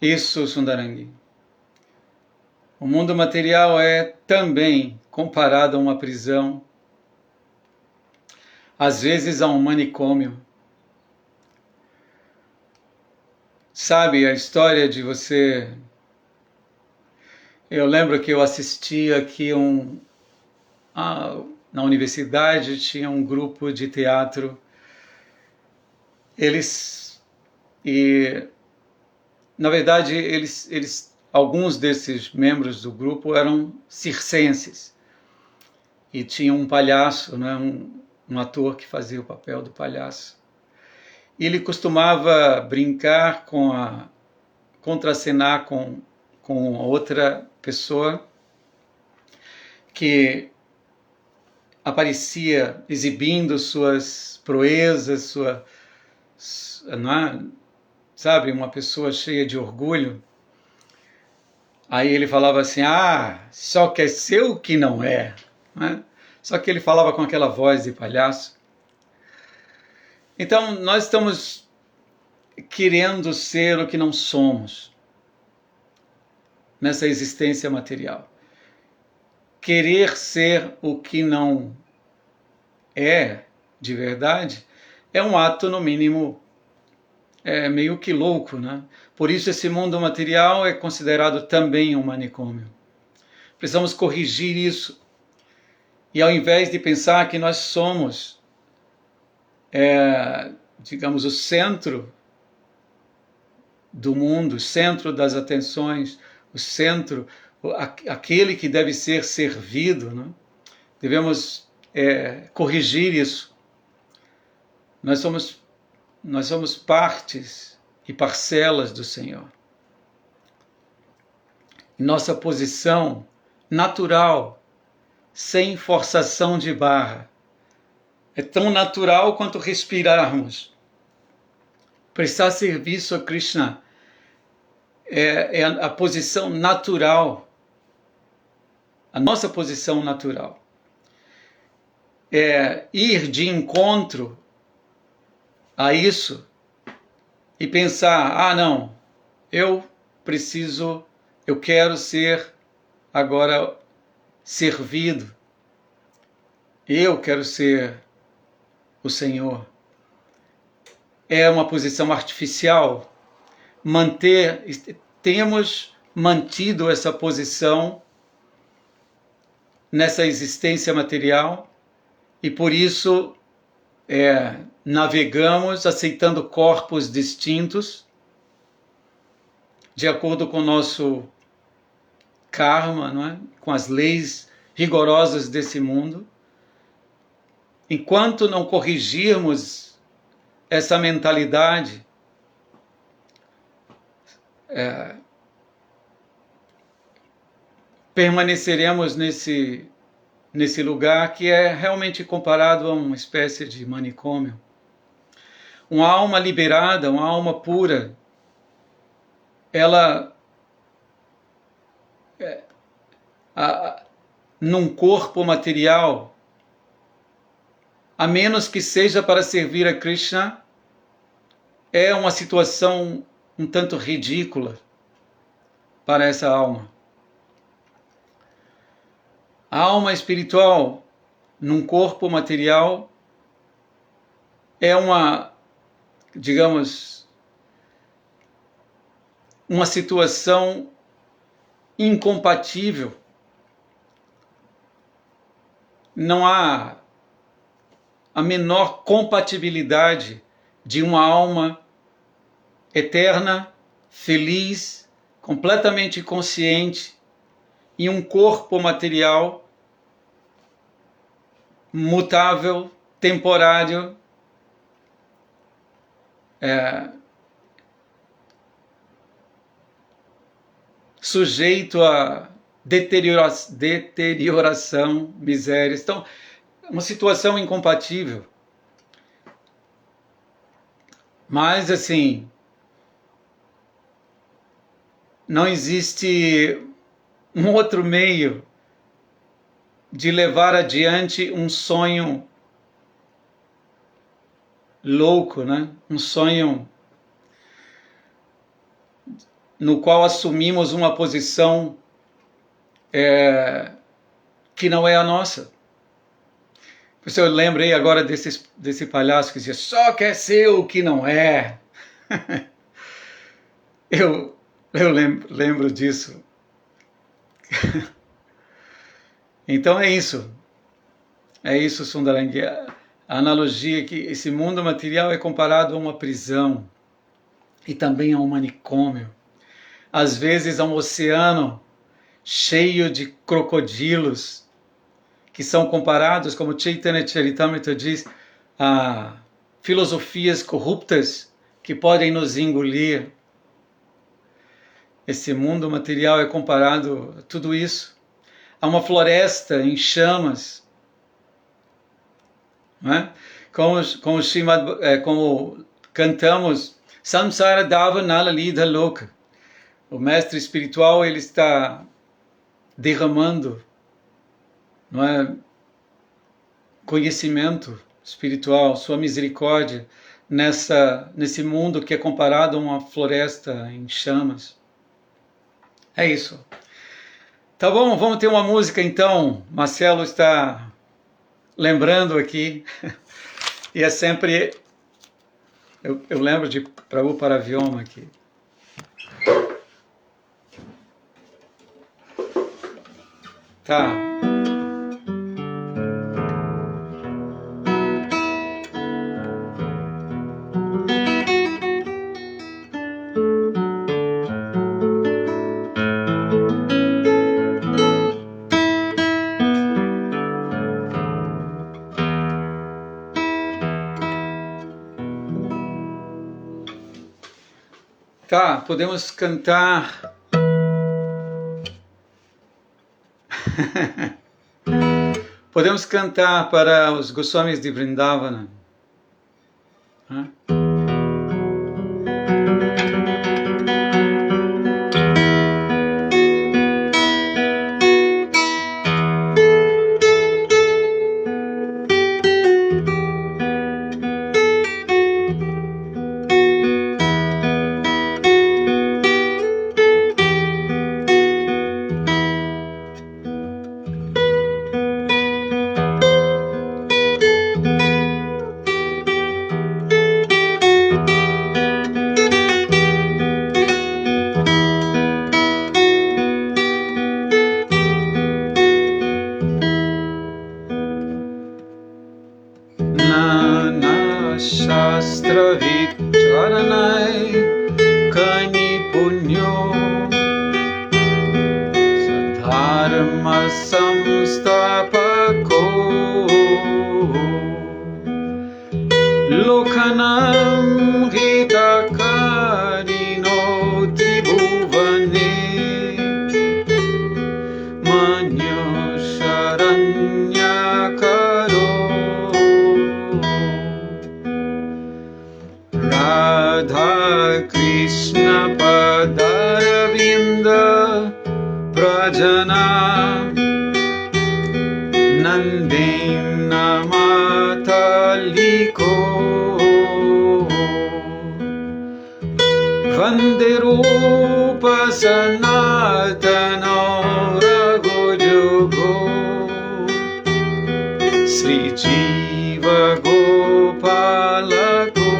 Isso, Sundarangi. O mundo material é também comparado a uma prisão, às vezes a um manicômio. Sabe a história de você... Eu lembro que eu assisti aqui na universidade, tinha um grupo de teatro. Na verdade, alguns desses membros do grupo eram circenses. E tinha um palhaço, né, um ator que fazia o papel do palhaço. E ele costumava brincar contracenar com outra pessoa que aparecia exibindo suas proezas, sabe, uma pessoa cheia de orgulho. Aí ele falava assim, só que é seu que não é, né? Só que ele falava com aquela voz de palhaço. Então, nós estamos querendo ser o que não somos nessa existência material. Querer ser o que não é de verdade é um ato, no mínimo, meio que louco, né? Por isso esse mundo material é considerado também um manicômio. Precisamos corrigir isso. E ao invés de pensar que nós somos, digamos, o centro do mundo, o centro das atenções, o centro, aquele que deve ser servido, né? Devemos corrigir isso. Nós somos partes e parcelas do Senhor. Nossa posição natural, sem forçação de barra, é tão natural quanto respirarmos. Prestar serviço a Krishna é a posição natural, a nossa posição natural. Ir de encontro a isso e pensar, não, eu quero ser agora servido, eu quero ser o Senhor. É uma posição artificial. Temos mantido essa posição nessa existência material e por isso navegamos aceitando corpos distintos de acordo com o nosso karma, não é? Com as leis rigorosas desse mundo. Enquanto não corrigirmos essa mentalidade, permaneceremos nesse lugar que é realmente comparado a uma espécie de manicômio. Uma alma liberada, uma alma pura, ela num corpo material, a menos que seja para servir a Krishna, é uma situação um tanto ridícula para essa alma. A alma espiritual, num corpo material, é uma situação incompatível. Não há a menor compatibilidade de uma alma eterna, feliz, completamente consciente, e um corpo material mutável, temporário, sujeito a deterioração, miséria. Então, uma situação incompatível. Mas, assim, não existe um outro meio de levar adiante um sonho louco, né? Um sonho no qual assumimos uma posição que não é a nossa. Por isso eu lembrei agora desse palhaço que dizia, só quer ser o que não é. eu lembro disso. Então é isso. É isso, Sundarangi. A analogia é que esse mundo material é comparado a uma prisão e também a um manicômio. Às vezes a um oceano cheio de crocodilos que são comparados, como Chaitanya Charitamrita diz, a filosofias corruptas que podem nos engolir. Esse mundo material é comparado a tudo isso. A uma floresta em chamas, não é? Como cantamos, Samsara Dava Nala Lidha Loka. O mestre espiritual, ele está derramando, não é, conhecimento espiritual, sua misericórdia nesse mundo que é comparado a uma floresta em chamas. É isso. Tá bom, vamos ter uma música então. Marcelo está lembrando aqui. E é sempre... Eu lembro de Prabhupada Vyoma aqui. Tá. Tá, podemos cantar. Podemos cantar para os Goswamis de Vrindavana. Shastra Vicharanai Kani Punyo Sadharma Samstapako Lokanam Hitakarino Tribhuvane Manyo Sharanyakaro Radha Krishna Padaravinda Prajana Nandena Mataliko Vanderupa Sanatano Raghujugo Sri Jiva Gopalako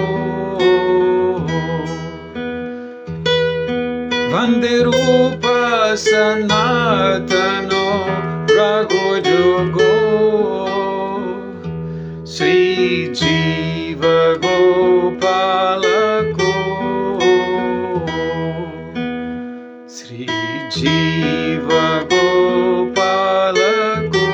Vanderupa Sanatano Raghujugo Sri Jiva Gopalako Sri Jiva Gopalako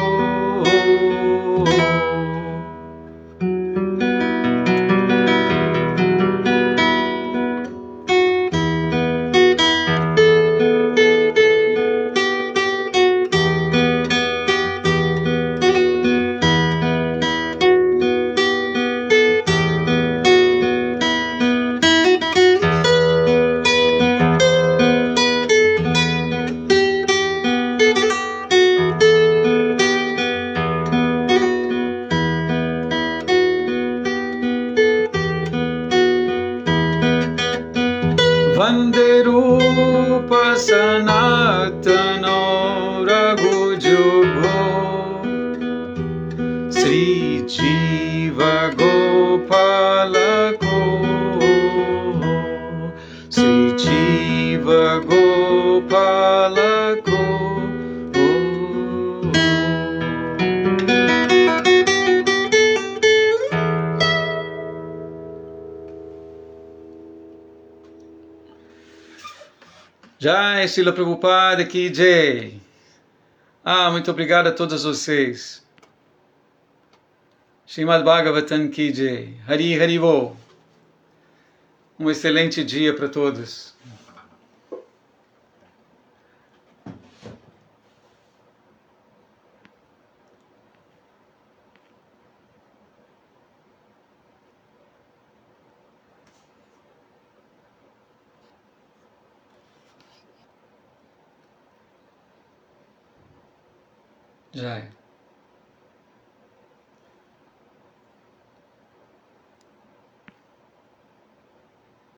Sanatano Raghujubho Sri Jiva Gopalako Sri Jiva Gopalako. Jai, Srila Prabhupada Ki Jai. Muito obrigado a todos vocês. Srimad Bhagavatam Ki Jai. Hari Hari Bo. Um excelente dia para todos. Jai.